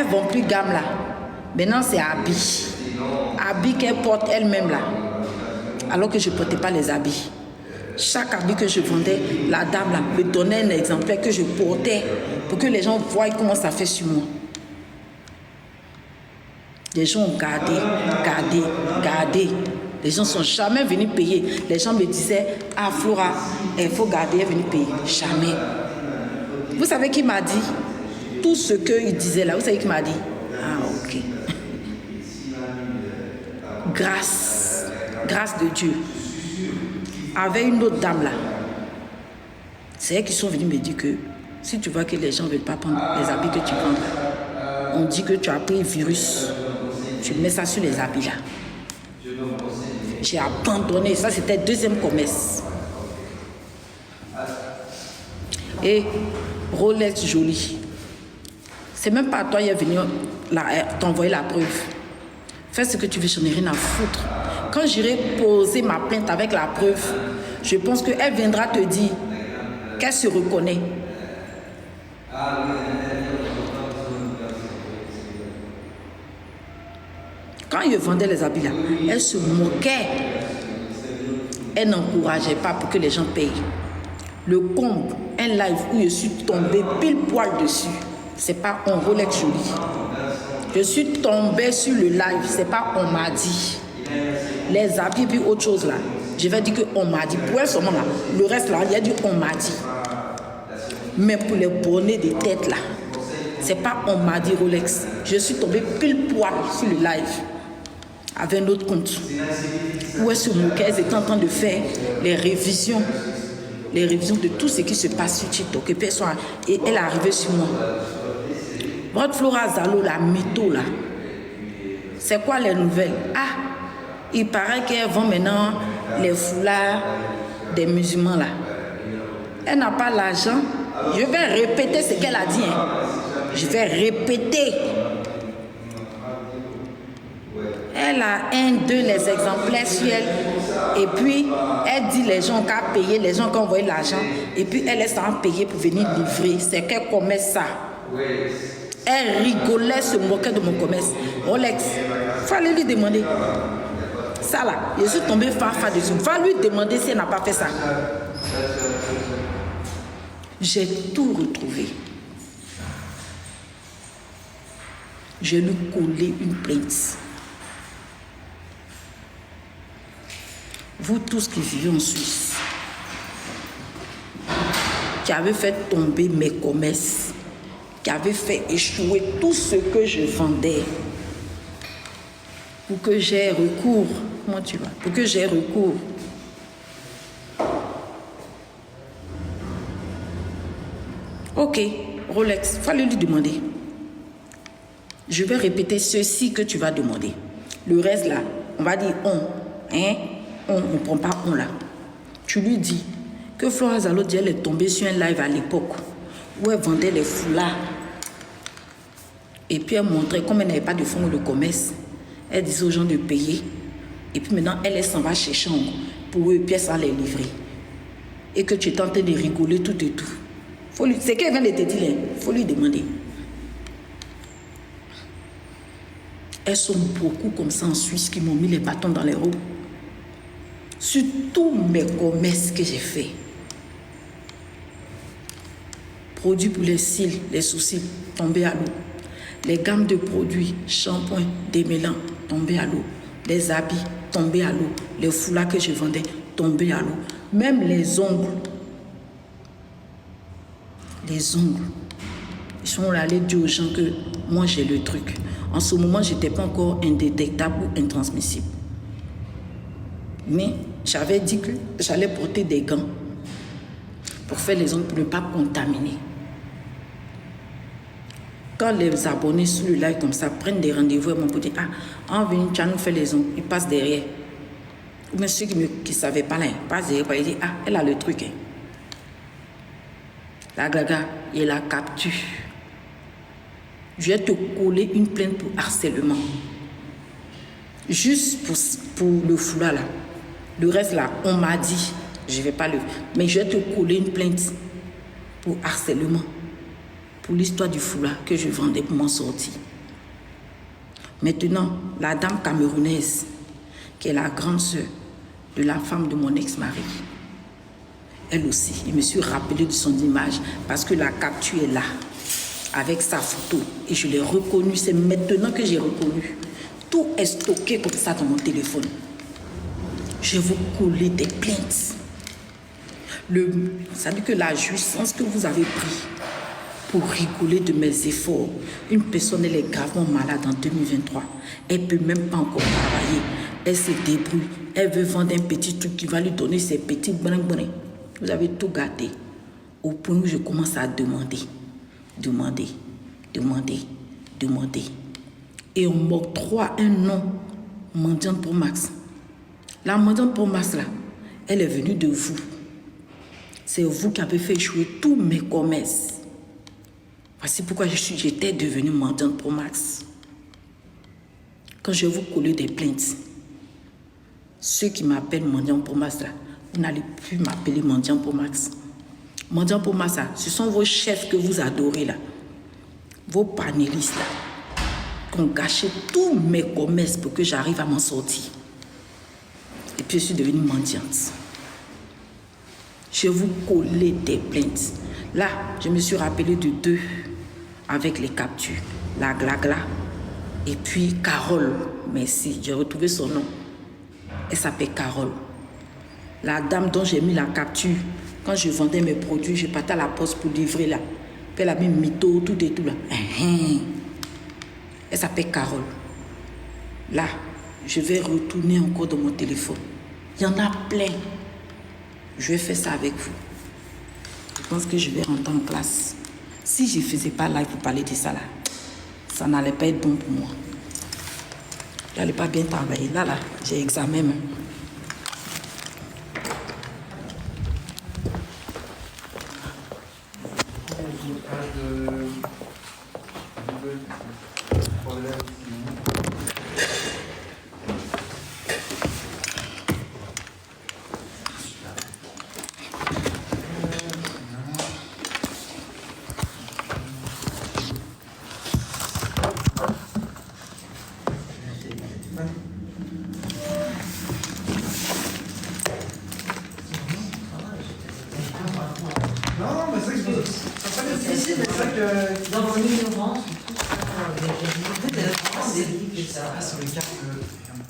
elles ne vont plus gamme là. Maintenant, c'est habits. Habits qu'elles portent elles-mêmes là. Alors que je ne portais pas les habits. Chaque habit que je vendais, la dame là me donnait un exemplaire que je portais pour que les gens voient comment ça fait sur moi. Les gens ont gardé. Les gens ne sont jamais venus payer. Les gens me disaient, ah Flora, il faut garder, elle est venue payer. Jamais. Vous savez qui m'a dit? Tout ce qu'il disait là, vous savez qui m'a dit? Ah ok. Grâce de Dieu. Avec une autre dame là. C'est elles qui sont venues me dire que si tu vois que les gens ne veulent pas prendre les habits que tu vends, on dit que tu as pris virus. Tu mets ça sur les habits là. J'ai abandonné. Ça, c'était deuxième commerce. Et Rolex jolie. C'est même pas à toi qui est venu t'envoyer la preuve. Fais ce que tu veux, j'en ai rien à foutre. Quand j'irai poser ma plainte avec la preuve, je pense qu'elle viendra te dire qu'elle se reconnaît. Quand je vendais les habits là, elle se moquait. Elle n'encourageait pas pour que les gens payent. Le comble, un live où je suis tombée pile poil dessus, c'est pas un Rolex joli. Je suis tombée sur le live, c'est pas on m'a dit. Les habits puis autre chose là, je vais dire que on m'a dit. Pour elle seulement là, le reste là, il y a dit on m'a dit. Mais pour les bonnets des têtes là, c'est pas on m'a dit Rolex. Je suis tombée pile poil sur le live avec un autre compte où elle se moquait, elles étaient en train de faire les révisions de tout ce qui se passe sur TikTok. Et puis elle est arrivée sur moi. Votre Flora Zalo, la mytho là, c'est quoi les nouvelles? Ah, il paraît qu'elle vend maintenant les foulards des musulmans là. Elle n'a pas l'argent. Je vais répéter ce qu'elle a dit. Hein. Je vais répéter. Elle a les exemplaires sur elle. Et puis, elle dit les gens qui ont payé, les gens qui ont envoyé l'argent. Et puis, elle laisse en payer pour venir livrer. C'est qu'elle commet ça. Elle rigolait, se moquait de mon commerce. Rolex, il fallait lui demander. Ça là, je suis tombée farfa dessus. Va lui demander si elle n'a pas fait ça. J'ai tout retrouvé. Je lui collé une plainte. Vous tous qui vivez en Suisse, qui avez fait tomber mes commerces, qui avez fait échouer tout ce que je vendais, pour que j'ai recours, comment tu vas? Pour que j'ai recours. Ok, Rolex, il fallait lui demander. Je vais répéter ceci que tu vas demander. Le reste là, on va dire on. Hein? On ne prend pas on là. Tu lui dis que Flora Zalo elle est tombée sur un live à l'époque où elle vendait les foulards. Et puis elle montrait, comme elle n'avait pas de fonds de commerce, elle disait aux gens de payer. Et puis maintenant, elle s'en va chercher pour eux, puis elle s'en les livrer. Et que tu es en train de rigoler tout et tout. C'est qu'elle vient de te dire, il faut lui demander. Elles sont beaucoup comme ça en Suisse qui m'ont mis les bâtons dans les roues. Sur tous mes commerces que j'ai fait. Produits pour les cils, les sourcils, tombés à l'eau. Les gammes de produits, shampoing, démêlants, tombés à l'eau. Les habits, tombés à l'eau. Les foulards que je vendais, tombés à l'eau. Même les ongles. Les ongles. Ils sont allés dire aux gens que moi j'ai le truc. En ce moment, je n'étais pas encore indétectable ou intransmissible. Mais j'avais dit que j'allais porter des gants pour faire les ongles, pour ne pas contaminer. Quand les abonnés sur le live comme ça prennent des rendez-vous, ils m'ont dit, ah, on vient, tu vas nous faire les ongles, ils passent derrière. Ou même ceux qui ne savaient pas là, ils passent derrière, ils disent, ah, elle a le truc. Hein. La gaga, il la capture. Je vais te coller une plainte pour harcèlement. Juste pour le foulard là. Le reste là, on m'a dit, je ne vais pas le... Mais je vais te coller une plainte pour harcèlement. pour l'histoire du foulard que je vendais pour m'en sortir. Maintenant, la dame camerounaise, qui est la grande sœur de la femme de mon ex-mari, elle aussi, je me suis rappelé de son image parce que la capture est là, avec sa photo. Et je l'ai reconnue, c'est maintenant que j'ai reconnu. Tout est stocké comme ça dans mon téléphone. Je vais vous coller des plaintes. Ça dit que la jouissance que vous avez pris pour rigoler de mes efforts, une personne, elle est gravement malade en 2023. Elle ne peut même pas encore travailler. Elle se débrouille. Elle veut vendre un petit truc qui va lui donner ses petits brin-brin. Vous avez tout gâté. Au point où je commence à demander. Et on m'octroie un nom, mendiante pour Max. La mendiante pour Max, là, elle est venue de vous. C'est vous qui avez fait échouer tous mes commerces. Voici pourquoi j'étais devenue mendiante pour Max. Quand je vais vous coller des plaintes, ceux qui m'appellent mendiant pour Max, là, vous n'allez plus m'appeler mendiant pour Max. Mendiant pour Max, là, ce sont vos chefs que vous adorez là. Vos panélistes là, qui ont gâché tous mes commerces pour que j'arrive à m'en sortir. Et puis je suis devenue mendiante. Je vais vous coller des plaintes. Là, je me suis rappelé de deux avec les captures. La Glagla et puis Carole. Merci, j'ai retrouvé son nom. Elle s'appelle Carole. La dame dont j'ai mis la capture, quand je vendais mes produits, je partais à la poste pour livrer là. Puis elle a mis mytho, tout et tout là. Elle s'appelle Carole. Là, je vais retourner encore dans mon téléphone. Il y en a plein. Je vais faire ça avec vous. Je pense que je vais rentrer en classe. Si je ne faisais pas live pour parler de ça là, ça n'allait pas être bon pour moi. Je n'allais pas bien travailler. Là, j'ai examen même.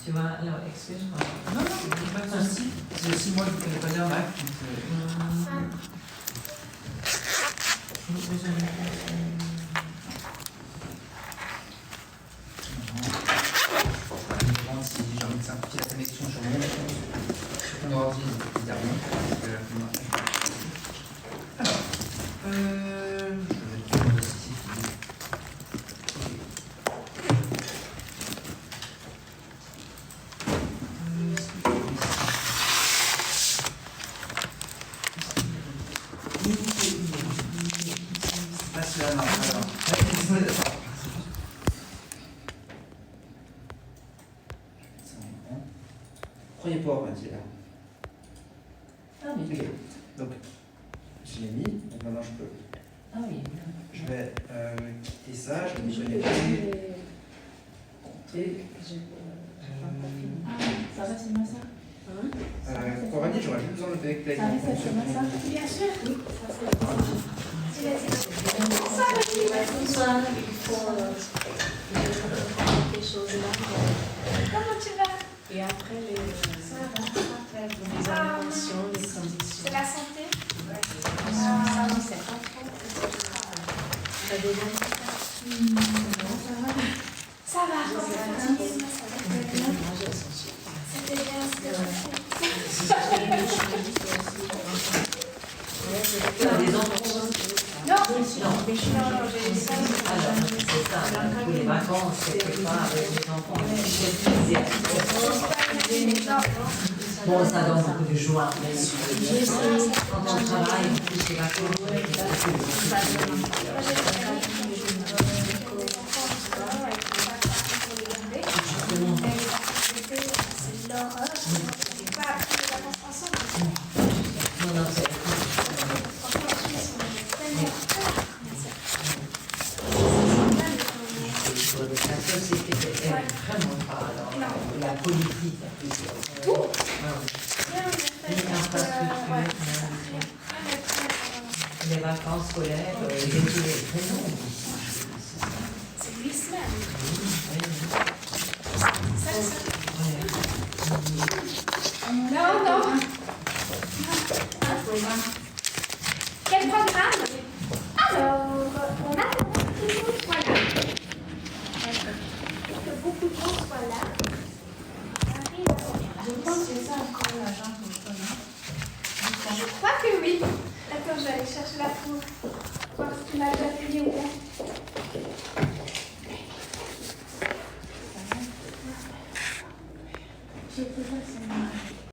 Tu vois, alors, excuse-moi. Non, pas de souci. C'est aussi moi qui ne connais pas bien Mac. Si j'ai envie de simplifier la connexion sur mon ordi, évidemment. Alors, je vais te Premier port, on va dire. Ah oui. Okay. Donc, je l'ai mis, donc maintenant je peux. Ah oui. Je vais quitter ça, je vais me connecter. Et. Ça va, c'est moi ça? Coralie, j'aurais plus besoin de me connecter avec Ça mon va, c'est moi ça? Bien sûr. Oui, ça c'est bonsoir. Il faut quelque chose là. Comment tu vas? Et après les Ah, animations, les conditions. c'est la santé? Ça, non, c'est pas trop. Ça devient Ça va, quand t'es fatiguée, ça va bien. C'était bien, c'était des enfants. Non, non, j'ai ça. C'est ça, pour les vacances, quelque part avec les enfants. Bon, ça donne beaucoup de joie. Quand on travaille, en plus les C'est l'horreur. On n'a pas appris les vacances ensemble. Non, c'est Franchement, ils sont tellement société est vraiment pas dans la politique. Tout. Ouais. Ni infrastructure, ni industrie. Les vacances scolaires, les études est très longue ici. C'est 8 semaines. Non, non. Quel programme? Alors, on a que tout le monde soit là. Que beaucoup de gens soient là. Je pense que c'est ça encore l'agent pour toi, non? Je crois que oui. Attends, je vais aller chercher la pour voir si tu m'as déjà appuyé ou pas.